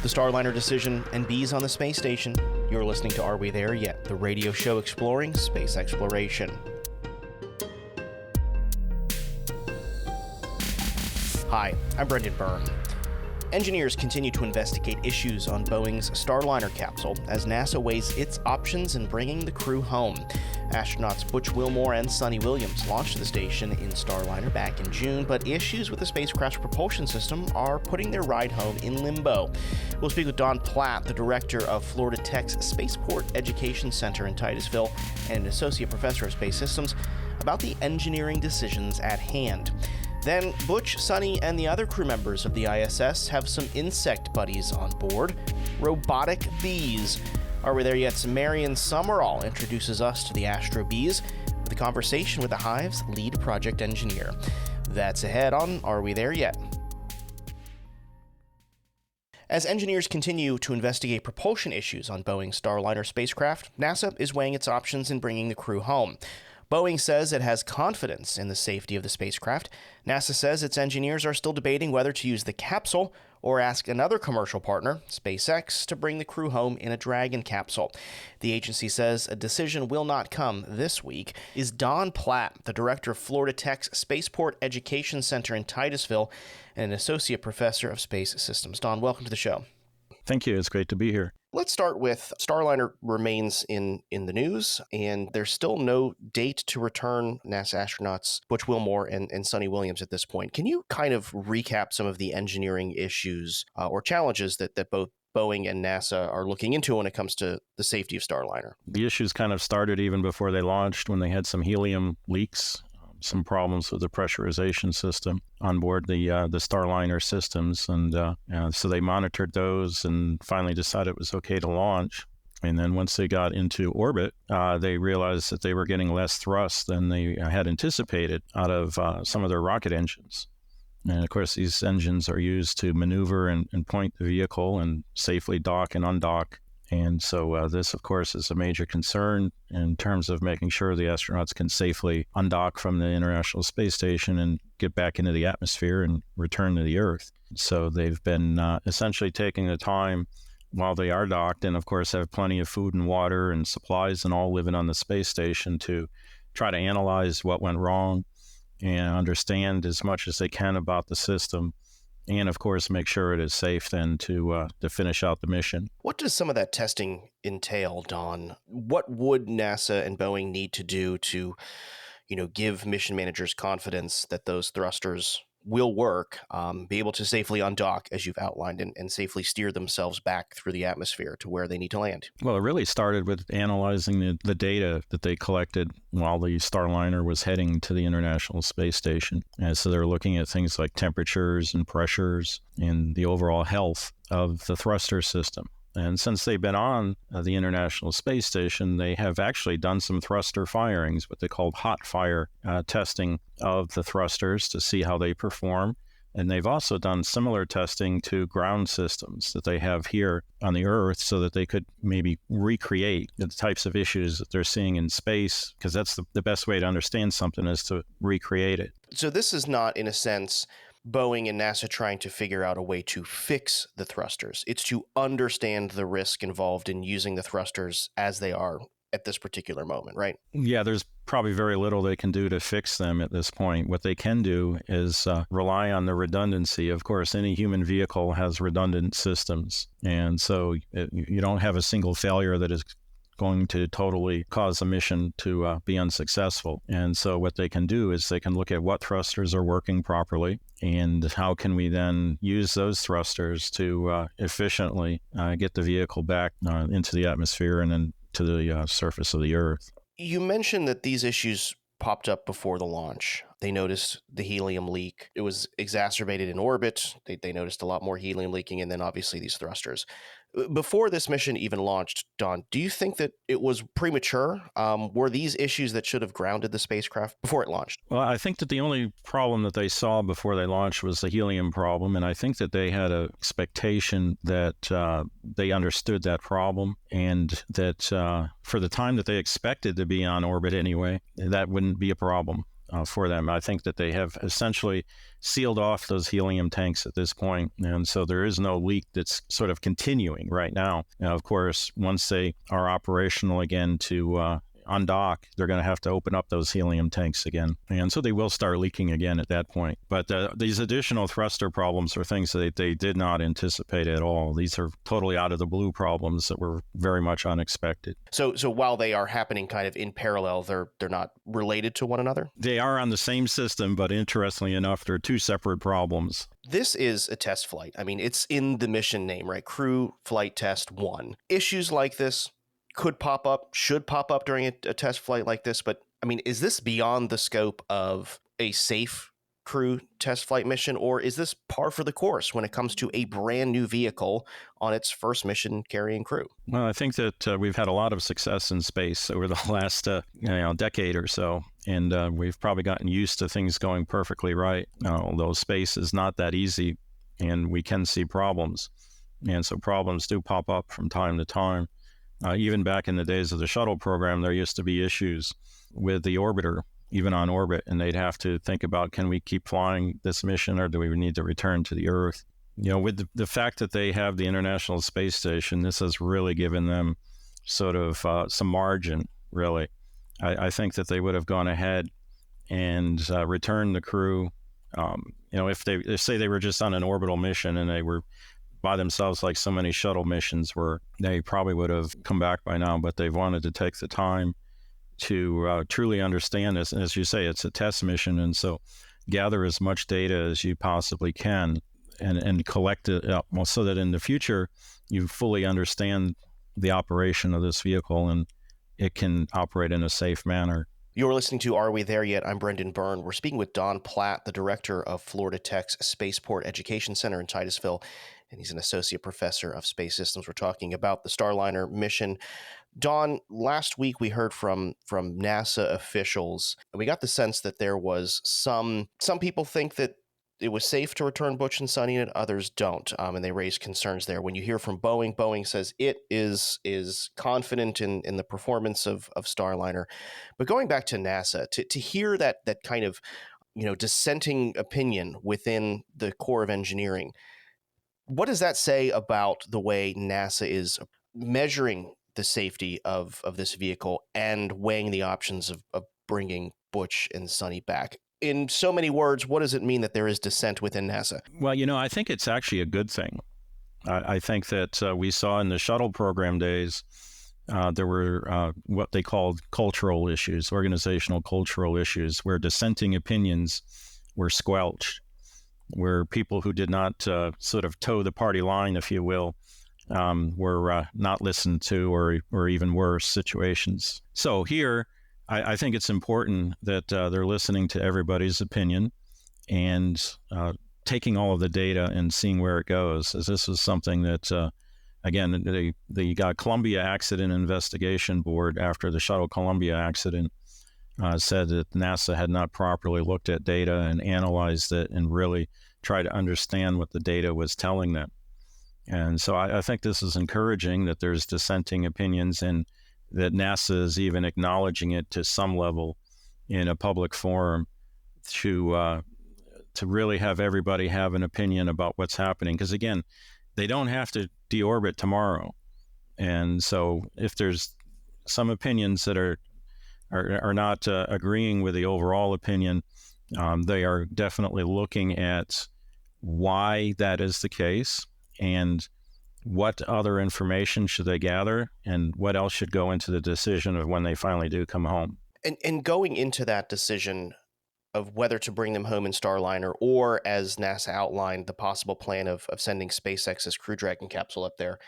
The Starliner decision and bees on the space station. You're listening to Are We There Yet? The radio show exploring space exploration. Hi, I'm Brendan Byrne. Engineers continue to investigate issues on Boeing's Starliner capsule as NASA weighs its options in bringing the crew home. Astronauts Butch Wilmore and Suni Williams launched the station in Starliner back in June, but issues with the spacecraft's propulsion system are putting their ride home in limbo. We'll speak with Don Platt, the director of Florida Tech's Spaceport Education Center in Titusville and an associate professor of space systems, about the engineering decisions at hand. Then, Butch, Suni, and the other crew members of the ISS have some insect buddies on board, robotic bees. Are We There Yet's Marion Summerall introduces us to the Astrobees with a conversation with the Hive's lead project engineer. That's ahead on Are We There Yet? As engineers continue to investigate propulsion issues on Boeing's Starliner spacecraft, NASA is weighing its options in bringing the crew home. Boeing says it has confidence in the safety of the spacecraft. NASA says its engineers are still debating whether to use the capsule or ask another commercial partner, SpaceX, to bring the crew home in a Dragon capsule. The agency says a decision will not come this week. Is Don Platt, the director of Florida Tech's Spaceport Education Center in Titusville and an associate professor of space systems. Don, welcome to the show. Thank you. It's great to be here. Let's start with Starliner remains in the news, and there's still no date to return NASA astronauts Butch Wilmore and Suni Williams at this point. Can you kind of recap some of the engineering issues or challenges that both Boeing and NASA are looking into when it comes to the safety of Starliner? The issues kind of started even before they launched when they had some helium leaks, some problems with the pressurization system on board the Starliner systems. And so they monitored those and finally decided it was okay to launch. And then once they got into orbit, they realized that they were getting less thrust than they had anticipated out of some of their rocket engines. And of course, these engines are used to maneuver and point the vehicle and safely dock and undock. And so this, of course, is a major concern in terms of making sure the astronauts can safely undock from the International Space Station and get back into the atmosphere and return to the Earth. So they've been essentially taking the time while they are docked and, of course, have plenty of food and water and supplies and all living on the space station to try to analyze what went wrong and understand as much as they can about the system. And, of course, make sure it is safe then to finish out the mission. What does some of that testing entail, Don? What would NASA and Boeing need to do to, give mission managers confidence that those thrusters will work, be able to safely undock, as you've outlined, and safely steer themselves back through the atmosphere to where they need to land? Well, it really started with analyzing the data that they collected while the Starliner was heading to the International Space Station. And so they're looking at things like temperatures and pressures and the overall health of the thruster system. And since they've been on the International Space Station, they have actually done some thruster firings, what they call hot fire testing of the thrusters to see how they perform. And they've also done similar testing to ground systems that they have here on the Earth so that they could maybe recreate the types of issues that they're seeing in space, because that's the best way to understand something is to recreate it. So this is not, in a sense, Boeing and NASA trying to figure out a way to fix the thrusters. It's to understand the risk involved in using the thrusters as they are at this particular moment, right? Yeah, there's probably very little they can do to fix them at this point. What they can do is rely on the redundancy. Of course, any human vehicle has redundant systems. And so you don't have a single failure that is going to totally cause a mission to be unsuccessful. And so what they can do is they can look at what thrusters are working properly and how can we then use those thrusters to efficiently get the vehicle back into the atmosphere and then to the surface of the Earth. You mentioned that these issues popped up before the launch. They noticed the helium leak. It was exacerbated in orbit. They noticed a lot more helium leaking, and then obviously these thrusters. Before this mission even launched, Don, do you think that it was premature? Were these issues that should have grounded the spacecraft before it launched? Well, I think that the only problem that they saw before they launched was the helium problem, and I think that they had an expectation that they understood that problem and that for the time that they expected to be on orbit anyway, that wouldn't be a problem. for them. I think that they have essentially sealed off those helium tanks at this point, and so there is no leak that's sort of continuing right now. Now, of course, once they are operational again to undock, they're going to have to open up those helium tanks again. And so they will start leaking again at that point. But these additional thruster problems are things that they did not anticipate at all. These are totally out of the blue problems that were very much unexpected. So while they are happening kind of in parallel, they're not related to one another? They are on the same system, but interestingly enough, they're two separate problems. This is a test flight. I mean, it's in the mission name, right? Crew Flight Test 1. Issues like this could pop up, should pop up during a test flight like this. But I mean, is this beyond the scope of a safe crew test flight mission, or is this par for the course when it comes to a brand new vehicle on its first mission carrying crew? Well, I think that we've had a lot of success in space over the last decade or so, and we've probably gotten used to things going perfectly right. Although space is not that easy, and we can see problems, and so problems do pop up from time to time. Even back in the days of the shuttle program, there used to be issues with the orbiter, even on orbit, and they'd have to think about, can we keep flying this mission or do we need to return to the Earth? With the fact that they have the International Space Station, this has really given them sort of some margin, really. I think that they would have gone ahead and returned the crew. If say they were just on an orbital mission and they were by themselves like so many shuttle missions were, they probably would have come back by now, but they've wanted to take the time to truly understand this. And as you say, it's a test mission, and so gather as much data as you possibly can and collect it up so that in the future you fully understand the operation of this vehicle and it can operate in a safe manner. You're listening to Are We There Yet? I'm Brendan Byrne. We're speaking with Don Platt, the director of Florida Tech's Spaceport Education Center in Titusville, and he's an associate professor of space systems. We're talking about the Starliner mission. Don, last week we heard from NASA officials, and we got the sense that there was some people think that it was safe to return Butch and Sonny, and others don't, and they raised concerns there. When you hear from Boeing says it is confident in the performance of Starliner. But going back to NASA, to hear that kind of dissenting opinion within the Corps of Engineering, what does that say about the way NASA is measuring the safety of this vehicle and weighing the options of bringing Butch and Sonny back? In so many words, what does it mean that there is dissent within NASA? Well, I think it's actually a good thing. I think that we saw in the shuttle program days, there were what they called cultural issues, organizational cultural issues, where dissenting opinions were squelched, where people who did not sort of toe the party line, if you will, were not listened to, or even worse situations. So here, I think it's important that they're listening to everybody's opinion and taking all of the data and seeing where it goes. As this was something that, again, the Columbia Accident Investigation Board, after the Shuttle Columbia accident, said that NASA had not properly looked at data and analyzed it and really tried to understand what the data was telling them. And so I think this is encouraging that there's dissenting opinions and that NASA is even acknowledging it to some level in a public forum to really have everybody have an opinion about what's happening. Because again, they don't have to deorbit tomorrow. And so if there's some opinions that are not agreeing with the overall opinion, they are definitely looking at why that is the case and what other information should they gather and what else should go into the decision of when they finally do come home. And going into that decision of whether to bring them home in Starliner, or as NASA outlined, the possible plan of sending SpaceX's Crew Dragon capsule up there,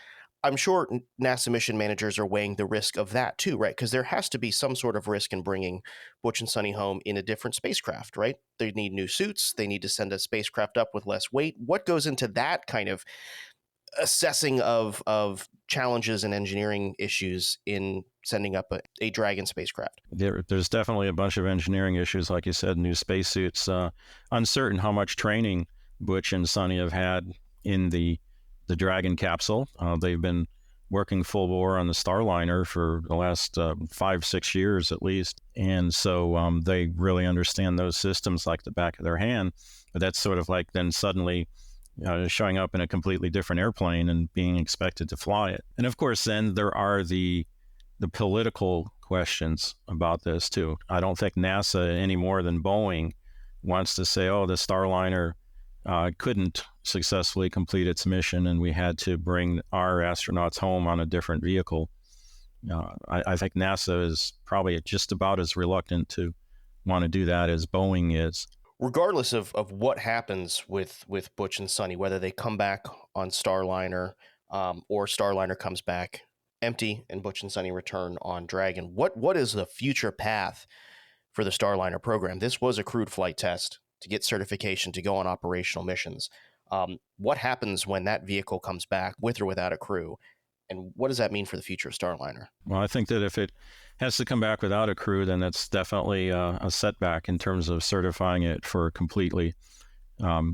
I'm sure NASA mission managers are weighing the risk of that too, right? Because there has to be some sort of risk in bringing Butch and Sonny home in a different spacecraft, right? They need new suits. They need to send a spacecraft up with less weight. What goes into that kind of assessing of challenges and engineering issues in sending up a Dragon spacecraft? There's definitely a bunch of engineering issues, like you said, new spacesuits. Uncertain how much training Butch and Sonny have had in the Dragon capsule. They've been working full bore on the Starliner for the last 5-6 years at least. And so they really understand those systems like the back of their hand. But that's sort of like then suddenly showing up in a completely different airplane and being expected to fly it. And of course, then there are the political questions about this too. I don't think NASA any more than Boeing wants to say, oh, the Starliner couldn't successfully complete its mission and we had to bring our astronauts home on a different vehicle. I think NASA is probably just about as reluctant to want to do that as Boeing is. Regardless of what happens with Butch and Sonny, whether they come back on Starliner or Starliner comes back empty and Butch and Sonny return on Dragon, what is the future path for the Starliner program? This was a crewed flight test to get certification to go on operational missions. What happens when that vehicle comes back with or without a crew? And what does that mean for the future of Starliner? Well, I think that if it has to come back without a crew, then that's definitely a setback in terms of certifying it for a completely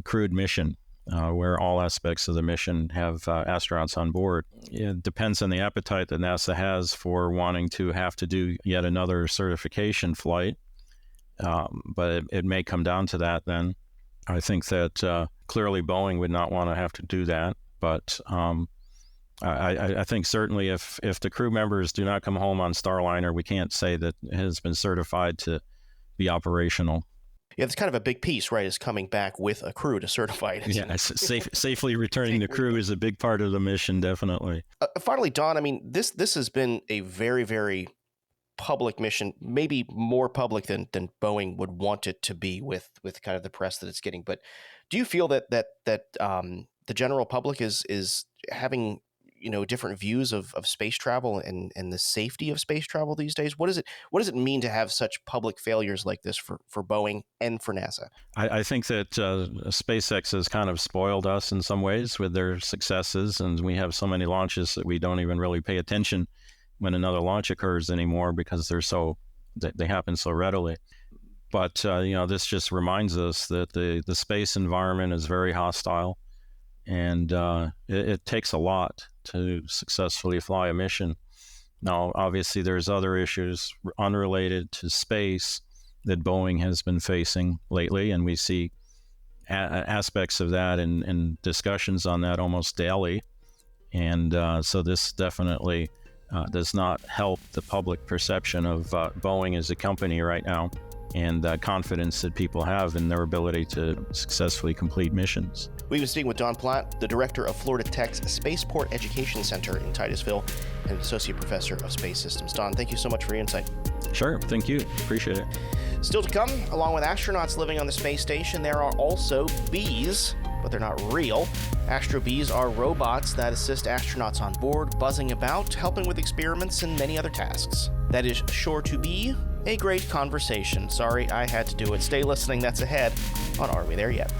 crewed mission, where all aspects of the mission have astronauts on board. It depends on the appetite that NASA has for wanting to have to do yet another certification flight, but it may come down to that then. I think that clearly Boeing would not want to have to do that, but I think certainly if the crew members do not come home on Starliner, we can't say that it has been certified to be operational. Yeah, it's kind of a big piece, right, is coming back with a crew to certify it. Yeah, safely returning the crew is a big part of the mission, definitely. Finally, Don, I mean, this has been a very, very public mission, maybe more public than Boeing would want it to be with kind of the press that it's getting. But do you feel that the general public is having different views of space travel and the safety of space travel these days? What does it mean to have such public failures like this for Boeing and for NASA? I think that SpaceX has kind of spoiled us in some ways with their successes, and we have so many launches that we don't even really pay attention when another launch occurs anymore because they happen so readily. But this just reminds us that the space environment is very hostile, and it takes a lot to successfully fly a mission. Now, obviously, there's other issues unrelated to space that Boeing has been facing lately, and we see aspects of that in discussions on that almost daily. And so this definitely does not help the public perception of Boeing as a company right now, and confidence that people have in their ability to successfully complete missions. We've been speaking with Don Platt, the director of Florida Tech's Spaceport Education Center in Titusville and associate professor of space systems. Don, thank you so much for your insight. Sure, thank you. Appreciate it. Still to come, along with astronauts living on the space station, there are also bees, but they're not real. Astrobees are robots that assist astronauts on board, buzzing about, helping with experiments and many other tasks. That is sure to be a great conversation. Sorry, I had to do it. Stay listening. That's ahead on Are We There Yet?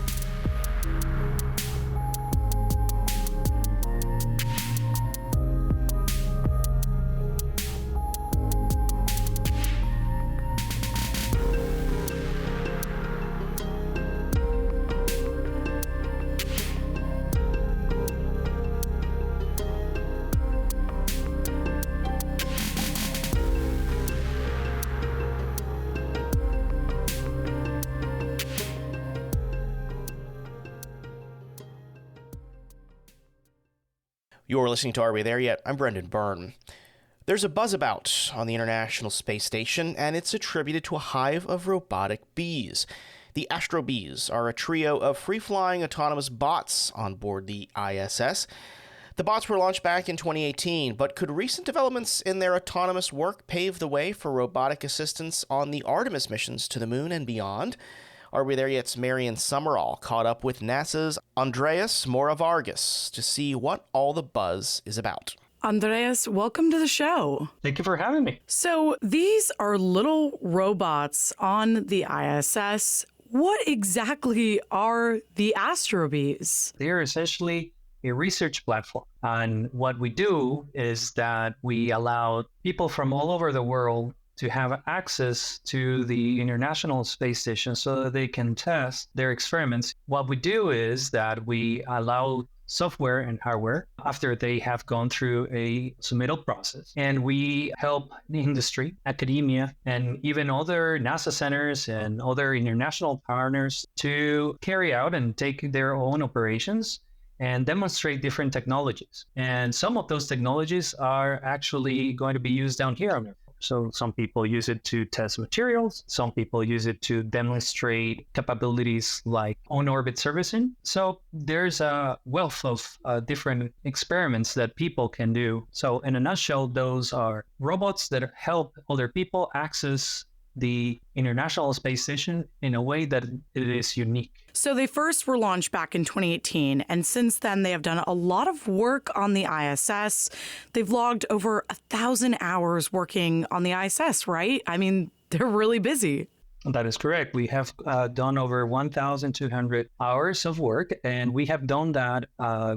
You're listening to Are We There Yet? I'm Brendan Byrne. There's a buzz about on the International Space Station, and it's attributed to a hive of robotic bees. The Astrobees are a trio of free-flying autonomous bots on board the ISS. The bots were launched back in 2018, but could recent developments in their autonomous work pave the way for robotic assistance on the Artemis missions to the moon and beyond? Are We There Yet's Marion Summerall caught up with NASA's Andreas Moravargas to see what all the buzz is about. Andreas, welcome to the show. Thank you for having me. So these are little robots on the ISS. What exactly are the Astrobees? They are essentially a research platform. And what we do is that we allow people from all over the world to have access to the International Space Station so that they can test their experiments. What we do is that we allow software and hardware after they have gone through a submittal process. And we help the industry, academia, and even other NASA centers and other international partners to carry out and take their own operations and demonstrate different technologies. And some of those technologies are actually going to be used down here on Earth. So some people use it to test materials. Some people use it to demonstrate capabilities like on-orbit servicing. So there's a wealth of different experiments that people can do. So in a nutshell, those are robots that help other people access the International Space Station in a way that it is unique. So they first were launched back in 2018, and since then they have done a lot of work on the ISS. They've logged over 1,000 hours working on the ISS, right? I mean, they're really busy. That is correct. We have done over 1,200 hours of work, and we have done that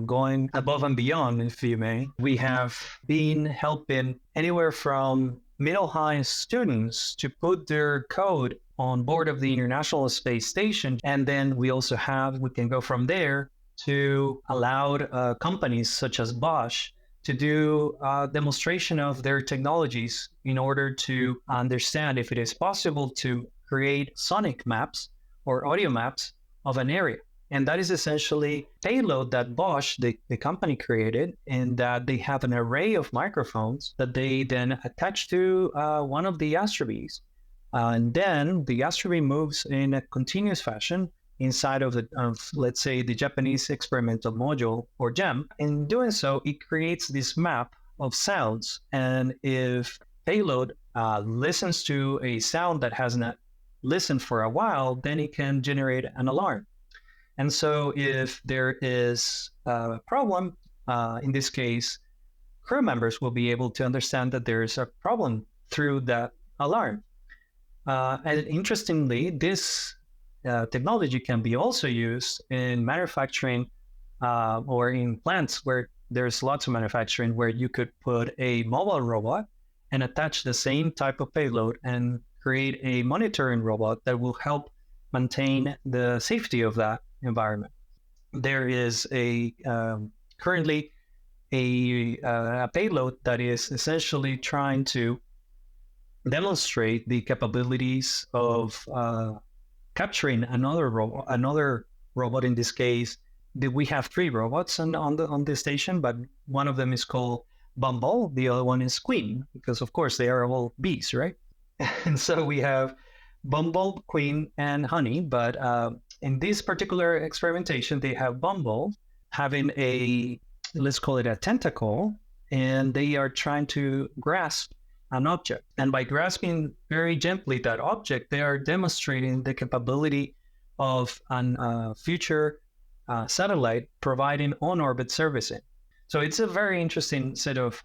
going above and beyond, if you may. We have been helping anywhere from middle-high students to put their code on board of the International Space Station. And then we can go from there to allow companies such as Bosch to do a demonstration of their technologies in order to understand if it is possible to create sonic maps or audio maps of an area. And that is essentially payload that Bosch, the company, created, and that they have an array of microphones that they then attach to one of the Astrobees. And then the Astrobee moves in a continuous fashion inside of let's say, the Japanese experimental module, or JEM. In doing so, it creates this map of sounds. And if payload listens to a sound that has not listened for a while, then it can generate an alarm. And so if there is a problem, in this case, crew members will be able to understand that there is a problem through that alarm. And interestingly, this technology can be also used in manufacturing or in plants where there's lots of manufacturing, where you could put a mobile robot and attach the same type of payload and create a monitoring robot that will help maintain the safety of that environment. There is currently a payload that is essentially trying to demonstrate the capabilities of capturing another robot. In this case, we have 3 robots on the station, but one of them is called Bumble, the other one is Queen, because of course they are all bees, right? And so we have Bumble, Queen, and Honey, but in this particular experimentation, they have Bumble having let's call it a tentacle, and they are trying to grasp an object. And by grasping very gently that object, they are demonstrating the capability of a future satellite providing on-orbit servicing. So it's a very interesting set of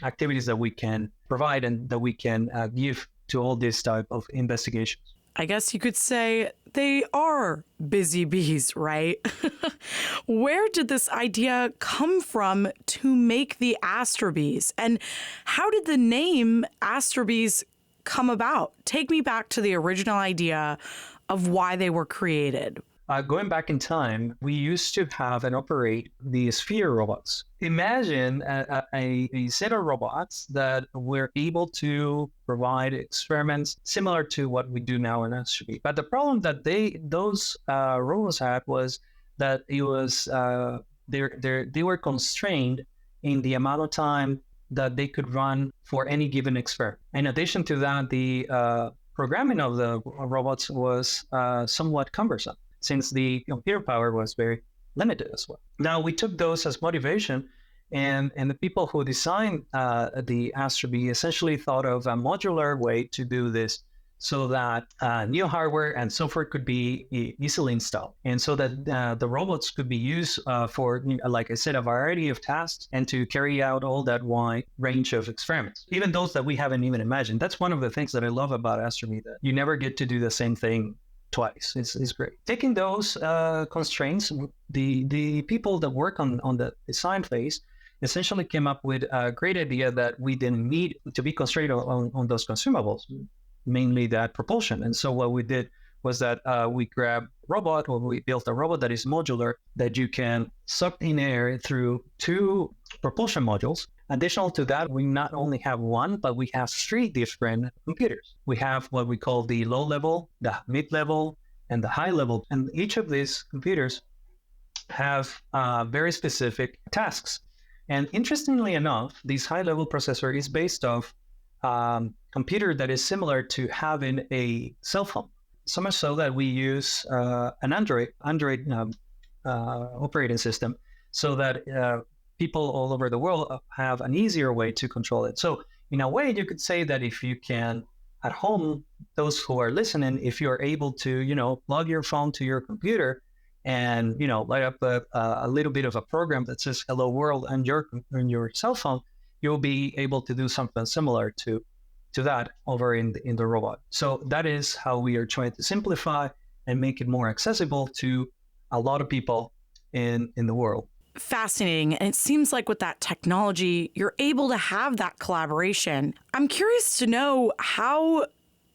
activities that we can provide and that we can give to all this type of investigations. I guess you could say they are busy bees, right? Where did this idea come from to make the Astrobees? And how did the name Astrobees come about? Take me back to the original idea of why they were created. Going back in time, we used to have and operate the sphere robots. Imagine a set of robots that were able to provide experiments similar to what we do now in Astrobee. But the problem that those robots had was that it was they were constrained in the amount of time that they could run for any given experiment. In addition to that, the programming of the robots was somewhat cumbersome, since the computer power was very limited as well. Now, we took those as motivation, and the people who designed the Astrobee essentially thought of a modular way to do this so that new hardware and software could be easily installed, and so that the robots could be used for, like I said, a variety of tasks and to carry out all that wide range of experiments, even those that we haven't even imagined. That's one of the things that I love about Astrobee, that you never get to do the same thing twice. It's great. Taking those constraints, the people that work on the design phase essentially came up with a great idea that we didn't need to be constrained on those consumables, mainly that propulsion. And so what we did was that we built a robot that is modular, that you can suck in air through 2 propulsion modules. Additional to that, we not only have one, but we have 3 different computers. We have what we call the low level, the mid level, and the high level. And each of these computers have very specific tasks. And interestingly enough, this high level processor is based off computer that is similar to having a cell phone. So much so that we use an Android operating system, so that people all over the world have an easier way to control it. So in a way, you could say that if you can, at home, those who are listening, if you're able to, plug your phone to your computer and, light up a little bit of a program that says "Hello World" on your cell phone, you'll be able to do something similar to that over in the robot. So that is how we are trying to simplify and make it more accessible to a lot of people in the world. Fascinating. And it seems like with that technology, you're able to have that collaboration. I'm curious to know how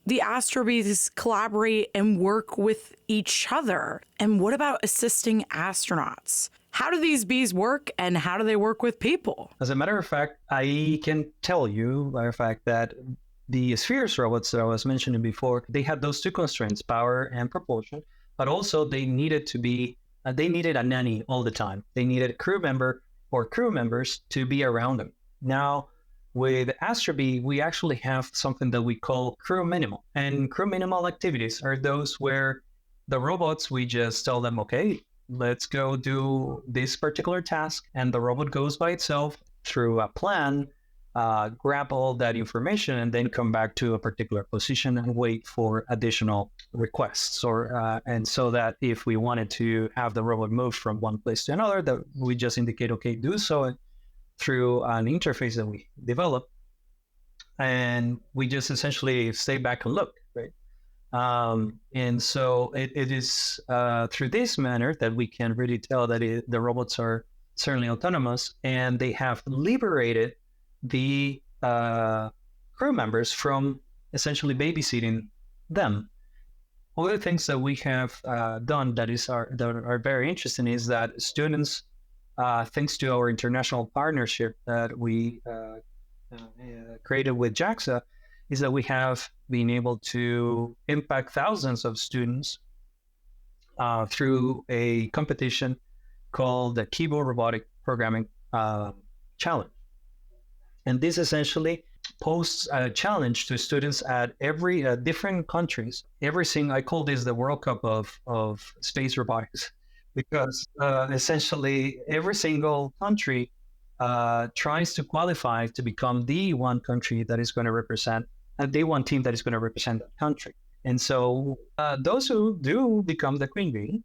the Astrobees collaborate and work with each other. And what about assisting astronauts? How do these bees work, and how do they work with people? As a matter of fact, I can tell you, that the Spheres robots that I was mentioning before, they had those 2 constraints, power and propulsion, but also they needed a nanny all the time. They needed a crew member or crew members to be around them. Now, with Astrobee, we actually have something that we call crew minimal. And crew minimal activities are those where the robots, we just tell them, okay, let's go do this particular task. And the robot goes by itself through a plan, grab all that information, and then come back to a particular position and wait for additional requests. And so that if we wanted to have the robot move from one place to another, that we just indicate, okay, do so through an interface that we develop. And we just essentially stay back and look, right? And so it is through this manner that we can really tell that the robots are certainly autonomous, and they have liberated the crew members from essentially babysitting them. Other things that we have done that are very interesting is that students, thanks to our international partnership that we created with JAXA, is that we have been able to impact thousands of students through a competition called the Kibo Robotic Programming Challenge. And this essentially posts a challenge to students at every different countries. I call this the World Cup of space robotics, because essentially every single country tries to qualify to become the one country that is going to represent, the one team that is going to represent that country. And so those who do become the queen bee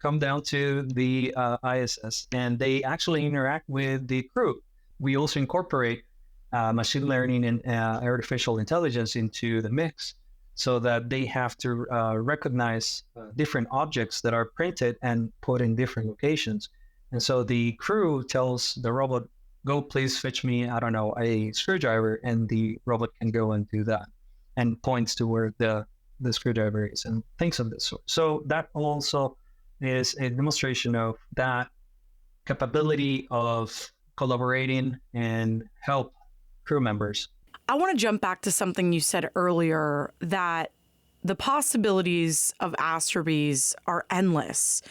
come down to the ISS, and they actually interact with the crew. We also incorporate machine learning and artificial intelligence into the mix, so that they have to recognize different objects that are printed and put in different locations. And so the crew tells the robot, go please fetch me, a screwdriver, and the robot can go and do that, and points to where the screwdriver is and things of this sort. So that also is a demonstration of that capability of collaborating and help crew members. I want to jump back to something you said earlier, that the possibilities of Astrobees are endless.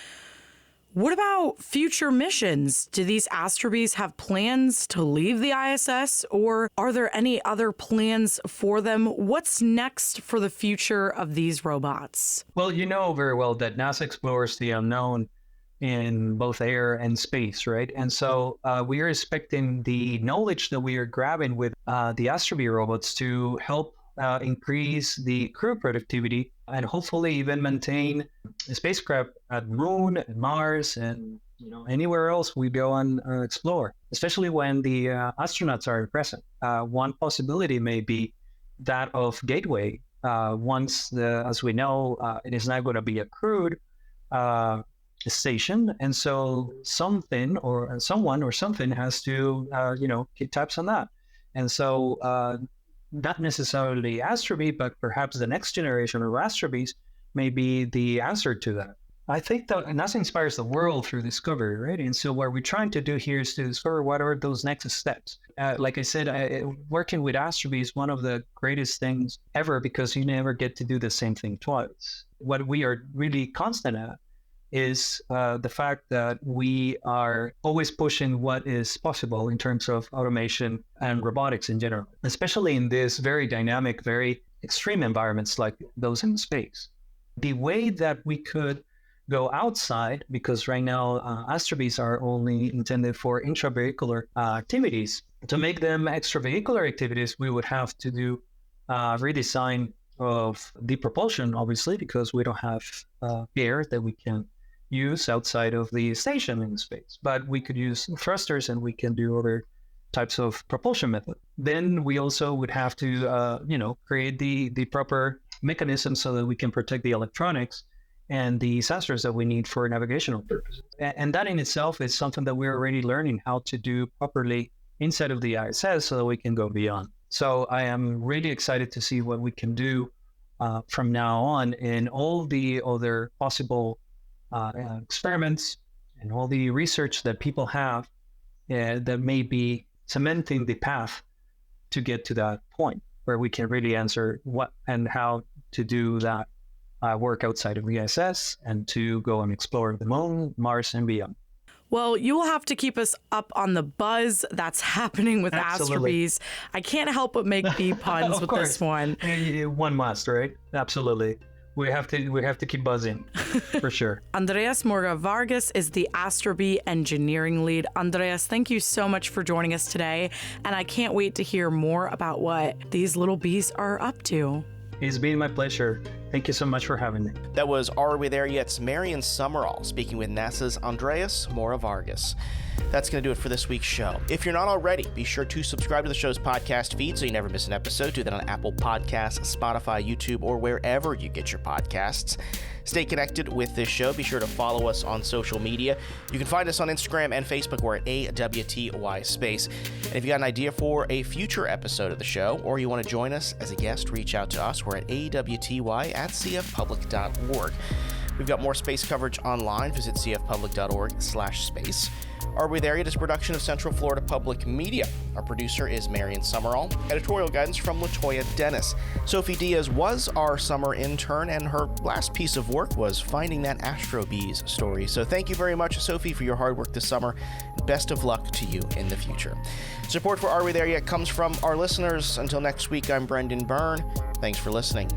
What about future missions? Do these Astrobees have plans to leave the ISS, or are there any other plans for them? What's next for the future of these robots? Well, you know very well that NASA explores the unknown in both air and space, right? And so we are expecting the knowledge that we are grabbing with the Astrobee robots to help increase the crew productivity, and hopefully even maintain a spacecraft at Moon and Mars and anywhere else we go and explore, especially when the astronauts are present. One possibility may be that of Gateway. Once, as we know, it is not going to be a crewed station, and so someone or something has to keep tabs on that. And so not necessarily Astrobee, but perhaps the next generation of Astrobees may be the answer to that. I think that NASA inspires the world through discovery, right? And so what we're trying to do here is to discover what are those next steps. Like I said, working with Astrobee is one of the greatest things ever because you never get to do the same thing twice. What we are really constant at is the fact that we are always pushing what is possible in terms of automation and robotics in general, especially in this very dynamic, very extreme environments like those in space. The way that we could go outside, because right now Astrobees are only intended for intravehicular activities. To make them extravehicular activities, we would have to do redesign of the propulsion, obviously, because we don't have air that we can use outside of the station in space. But we could use thrusters and we can do other types of propulsion method. Then we also would have to, create the proper mechanism so that we can protect the electronics and the sensors that we need for navigational purposes. And that in itself is something that we're already learning how to do properly inside of the ISS so that we can go beyond. So I am really excited to see what we can do from now on in all the other possible experiments and all the research that people have that may be cementing the path to get to that point where we can really answer what and how to do that work outside of the ISS and to go and explore the moon, Mars, and beyond. Well, you will have to keep us up on the buzz that's happening with Absolutely. Astrobees. I can't help but make bee puns with course. this one. One must, right? Absolutely. We have to keep buzzing, for sure. Andreas Morga Vargas is the Astrobee engineering lead. Andreas, thank you so much for joining us today, and I can't wait to hear more about what these little bees are up to. It's been my pleasure. Thank you so much for having me. That was Are We There Yet's Marion Summerall speaking with NASA's Andreas Mora Vargas. That's going to do it for this week's show. If you're not already, be sure to subscribe to the show's podcast feed so you never miss an episode. Do that on Apple Podcasts, Spotify, YouTube, or wherever you get your podcasts. Stay connected with this show. Be sure to follow us on social media. You can find us on Instagram and Facebook. We're at AWTY Space. And if you got an idea for a future episode of the show, or you want to join us as a guest, reach out to us. We're at awty@cfpublic.org. We've got more space coverage online. Visit cfpublic.org/space. Are We There Yet is a production of Central Florida Public Media. Our producer is Marion Summerall. Editorial guidance from LaToya Dennis. Sophie Diaz was our summer intern, and her last piece of work was finding that Astrobees story. So thank you very much, Sophie, for your hard work this summer. Best of luck to you in the future. Support for Are We There Yet comes from our listeners. Until next week, I'm Brendan Byrne. Thanks for listening.